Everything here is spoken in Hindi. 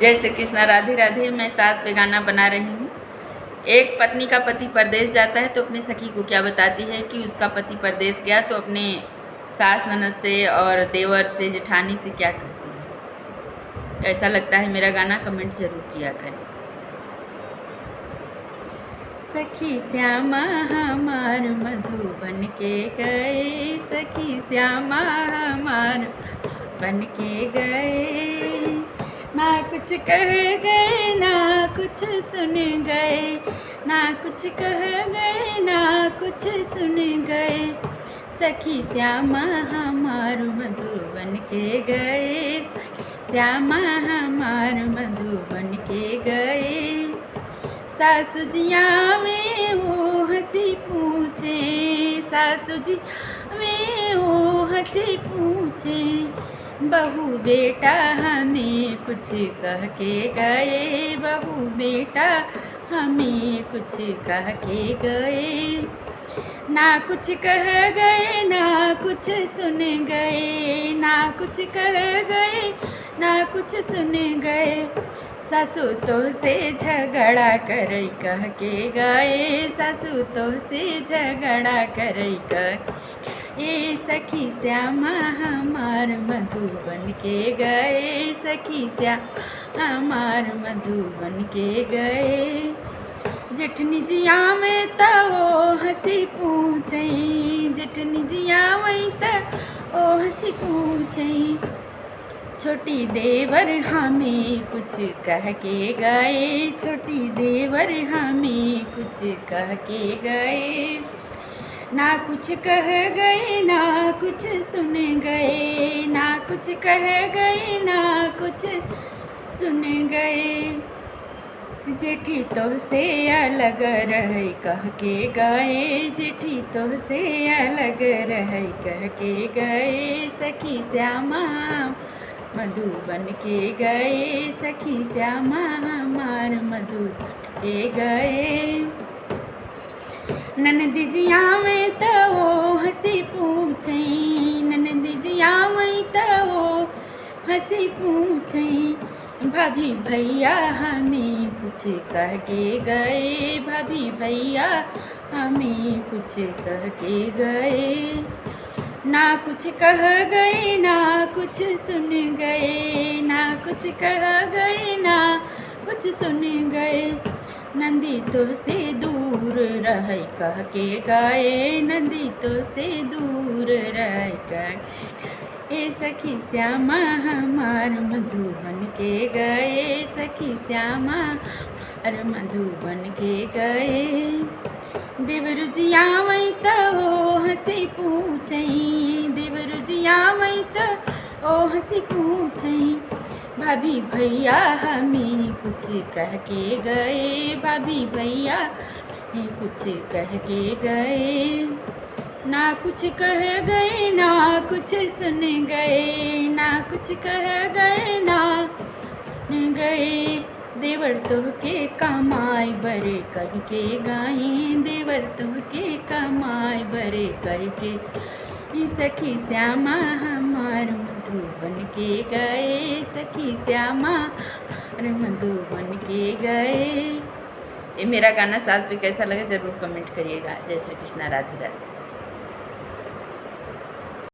जय श्री कृष्णा, राधे राधे। मैं सास पे गाना बना रही हूँ। एक पत्नी का पति परदेश जाता है तो अपने सखी को क्या बताती है कि उसका पति परदेश गया, तो अपने सास ननद से और देवर से जेठानी से क्या करती है। कैसा लगता है मेरा गाना, कमेंट जरूर किया करें। सखी श्यामा हमार मधुबन के गए, सखी श्यामा हमार बन के गए, ना कुछ कह गए ना कुछ सुन गए, ना कुछ कह गए ना कुछ सुन गए। सखी श्यामा हमार मधुबन के गए, श्यामा हमार मधुबन के गए। सासु जिया में वो हंसी पूछे, सासु जी में वो हंसी पूछे, बहू बेटा हमें कुछ कह के गए, बहू बेटा हमें कुछ कह के गए। ना कुछ कह गए ना कुछ सुन गए, ना कुछ कह गए ना कुछ सुन गए। सासू तो से झगड़ा करई कह के गए, सासू तो से झगड़ा करई कह ए। सखी श्यामा हमार मधुबन के गए, सखी श्यामा हमार मधुबन के गए। जेठनी जिया में तो हंसी पूछे, जेठनी जिया में तो हंसी पूछे, छोटी देवर हमें कुछ कह के गए, छोटी देवर हमें कुछ कह के गए। ना कुछ कह गए ना कुछ सुन गए, ना कुछ कह गए ना कुछ सुन गए। जेठी तो से अलग रह कह के गए, जेठी तो से अलग रह कह के गए। सखी श्यामा मधुबन के गए, सखी श्यामा हमार मधुबन के गए। ननदी जिया में तो वो हंसी पूछे, ननदी जिया में तो वो हंसी पूछे, भाभी भैया हमें कुछ कह के गए, भाभी भैया हमें कुछ कह के गए। ना कुछ कह गए ना कुछ सुन गए, ना कुछ कह गए ना कुछ सुन गए। नंदी तो से दूर रह कह के गए, नंदी तो से दूर रह कर ए। सखी श्यामा हमार मधुबन के गए, सखी श्यामा हमार मधुबन के गए। देवरु जिया में तो हंसी पूछे, देवरु जिया में तो हंसी पूछे, भाभी भैया हमें कुछ कह के गए, भाभी भैया हमें कुछ कह के गए। ना कुछ कह गए ना कुछ सुन गए, ना कुछ कह गए ना सुन गए। देवर तो के कमाई बरे कह के गाई, देवर तो के कमाई बरे कह के। सखी श्यामा हमार मधुबन के गए, सखी श्यामा हमार मधुबन के गए। ये मेरा गाना सास पे कैसा लगे जरूर कमेंट करिएगा। जय श्री कृष्णा, राधे राधे।